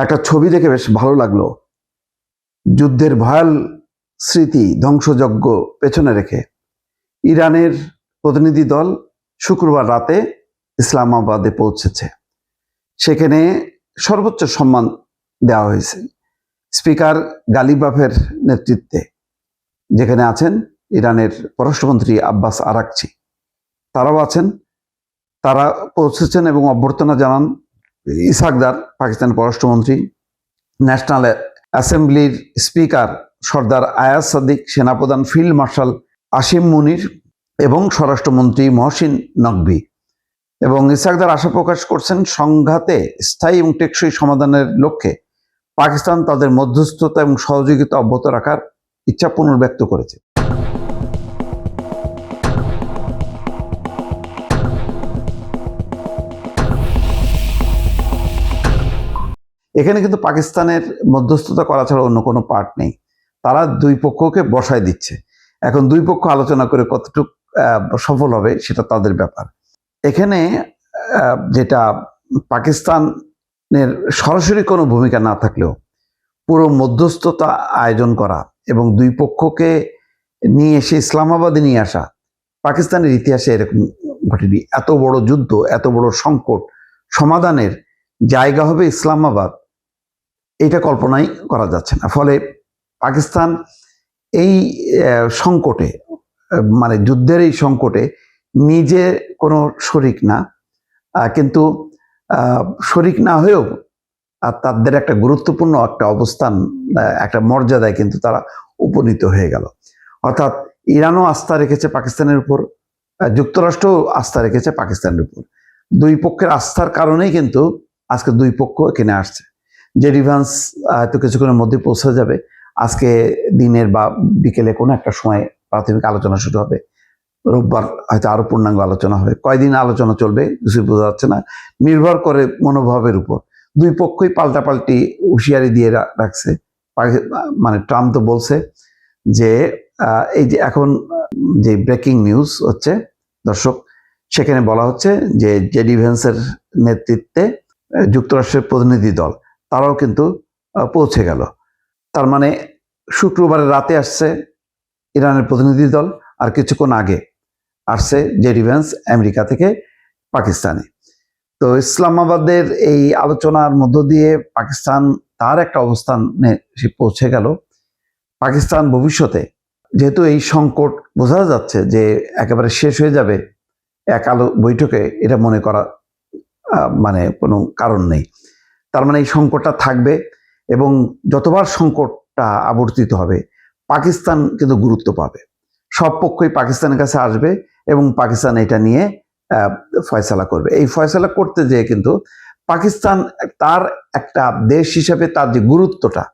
একটা ছবি দেখে বেশ ভালো লাগলো। যুদ্ধের ভয়াল স্মৃতি ধ্বংসযজ্ঞ পেছনে রেখে ইরানের প্রতিনিধি দল শুক্রবার রাতে ইসলামাবাদে পৌঁছেছে। সেখানে সর্বোচ্চ সম্মান দেওয়া হয়েছে স্পিকার গালিবাফের নেতৃত্বে, যেখানে আছেন ইরানের পররাষ্ট্রমন্ত্রী আব্বাস আরাকচি, তারাও আছেন। তারা পৌঁছেছেন এবং অভ্যর্থনা জানান ইসহাকদার পাকিস্তান পররাষ্ট্রমন্ত্রী, ন্যাশনাল অ্যাসেম্বলির স্পিকার সর্দার আয়াজ সাদিক, সেনাপ্রধান ফিল্ড মার্শাল আসিম মুনির এবং স্বরাষ্ট্রমন্ত্রী মহসিন নকভি। এবং ইসহাকদার আশা প্রকাশ করছেন সংঘাতে স্থায়ী এবং টেকসই সমাধানের লক্ষ্যে পাকিস্তান তাদের মধ্যস্থতা এবং সহযোগিতা অব্যাহত রাখার ইচ্ছা পুনর্ব্যক্ত করেছে। এখানে কিন্তু পাকিস্তানের মধ্যস্থতা করা ছাড়া অন্য কোনো পার্ট নেই। তারা দুই পক্ষকে বসায় দিচ্ছে। এখন দুই পক্ষ আলোচনা করে কতটুকু সফল হবে সেটা তাদের ব্যাপার। এখানে যেটা পাকিস্তানের সরাসরি কোনো ভূমিকা না থাকলেও পুরো মধ্যস্থতা আয়োজন করা এবং দুই পক্ষকে নিয়ে এসে ইসলামাবাদে নিয়ে আসা, পাকিস্তানের ইতিহাসে এরকম ঘটেনি। এত বড় যুদ্ধ, এত বড় সংকট সমাধানের জায়গা হবে ইসলামাবাদ, এটা কল্পনাই করা যাচ্ছে না। ফলে পাকিস্তান এই সংকটে, মানে যুদ্ধের এই সংকটে নিজে কোনো শরিক না, কিন্তু শরিক না হয়েও আর তাদের একটা গুরুত্বপূর্ণ একটা অবস্থান, একটা মর্যাদায় কিন্তু তারা উপনীত হয়ে গেল। অর্থাৎ ইরানও আস্থা রেখেছে পাকিস্তানের উপর, যুক্তরাষ্ট্রও আস্থা রেখেছে পাকিস্তানের উপর। দুই পক্ষের আস্থার কারণেই কিন্তু আজকে দুই পক্ষ এখানে আসছে। জেডি ভ্যান্স হয়তো কিছুক্ষণের মধ্যে পৌঁছে যাবে। আজকে দিনের বা বিকেলে কোনো একটা সময় প্রাথমিক আলোচনা শুরু হবে। রোববার হয়তো আরো পূর্ণাঙ্গ আলোচনা হবে। কয়দিন আলোচনা চলবে কিছুই বোঝা যাচ্ছে না, নির্ভর করে মনোভাবের উপর। দুই পক্ষই পাল্টাপাল্টি হুঁশিয়ারি দিয়ে রাখছে। মানে ট্রাম্প তো বলছে যে এই যে এখন যে ব্রেকিং নিউজ হচ্ছে দর্শক, সেখানে বলা হচ্ছে যে জেডি ভ্যান্সের নেতৃত্বে যুক্তরাষ্ট্রের প্রতিনিধি দল তারাও কিন্তু পৌঁছে গেল। তার মানে শুক্রবারের রাতে আসছে ইরানের প্রতিনিধি দল, আর কিছুক্ষণ আগে আসছে জেডি ভ্যান্স আমেরিকা থেকে পাকিস্তানে। তো ইসলামাবাদের এই আলোচনার মধ্য দিয়ে পাকিস্তান তার একটা অবস্থানে সে পৌঁছে গেল। পাকিস্তান ভবিষ্যতে, যেহেতু এই সংকট বোঝা যাচ্ছে যে একেবারে শেষ হয়ে যাবে এক আলো বৈঠকে, এটা মনে করা মানে কোনো কারণ নেই। তার মানে এই সংকটটা থাকবে এবং যতবার সংকটটা আবর্তিত হবে পাকিস্তান কিন্তু গুরুত্ব পাবে। সব পক্ষই পাকিস্তানের কাছে আসবে এবং পাকিস্তান এটা নিয়ে ফয়সালা করবে। এই ফয়সালা করতে যেয়ে কিন্তু পাকিস্তান তার একটা দেশ হিসেবে তার যে গুরুত্বটা,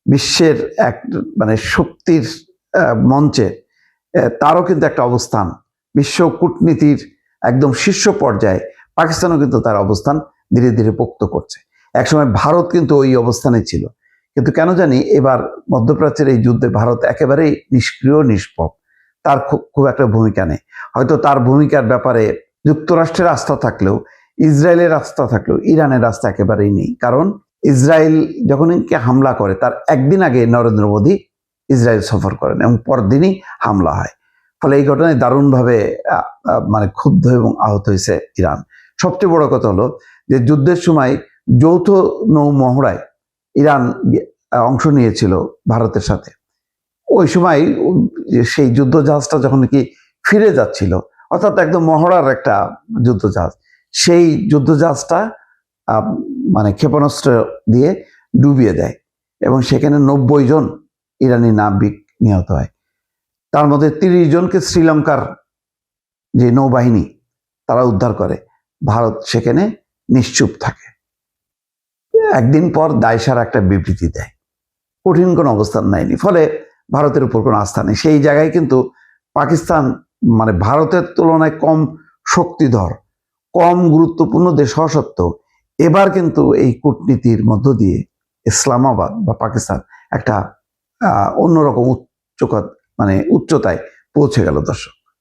বিশ্বের এক মানে শক্তির মঞ্চে তারও কিন্তু একটা অবস্থান, বিশ্ব কূটনীতির একদম শীর্ষ পর্যায়ে পাকিস্তানও কিন্তু তার অবস্থান ধীরে ধীরে পোক্ত করছে। একসময় ভারত কিন্তু ওই অবস্থানে ছিল, কিন্তু কেন জানি এবার মধ্যপ্রাচ্যের এই যুদ্ধে ভারত একেবারেই নিষ্ক্রিয়, নিষ্পক। তার খুব একটা ভূমিকা নেই। হয়তো তার ভূমিকার ব্যাপারে যুক্তরাষ্ট্রের আস্থা থাকলেও, ইসরায়েলের আস্থা থাকলেও ইরানের আস্থা একেবারেই নেই। কারণ ইসরায়েল যখন হামলা করে তার একদিন আগে নরেন্দ্র মোদী ইসরায়েল সফর করেন এবং পরদিনই হামলা হয়। ফলে এই ঘটনায় দারুণভাবে মানে ক্ষুব্ধ এবং আহত হয়েছে ইরান। সবচেয়ে বড় কথা হলো যে যুদ্ধের সময় যৌথ নৌ মহড়ায় ইরান অংশ নিয়েছিল ভারতের সাথে। ওই সময় সেই যুদ্ধজাহাজটা যখন কি ফিরে যাচ্ছিল, অর্থাৎ একদম মহড়ার একটা যুদ্ধজাহাজ, সেই যুদ্ধজাহাজটা মানে ক্ষেপণাস্ত্র দিয়ে ডুবিয়ে দেয় এবং সেখানে 90 জন ইরানি নাবিক নিহত হয়। তার মধ্যে 30 জনকে শ্রীলঙ্কার যে নৌবাহিনী তারা উদ্ধার করে। ভারত সেখানে নিশ্চুপ থাকে। একদিন পর দায়সার একটা বিবৃতি দেয়, কঠিন কোনো অবস্থান নেয়নি। ফলে ভারতের উপর কোনো আস্থা নেই। সেই জায়গায় কিন্তু পাকিস্তান মানে ভারতের তুলনায় কম শক্তিধর, কম গুরুত্বপূর্ণ দেশ হওয়া সত্ত্বেও এবার কিন্তু এই কূটনীতির মধ্য দিয়ে ইসলামাবাদ বা পাকিস্তান একটা অন্যরকম উচ্চতায় পৌঁছে গেল দর্শক।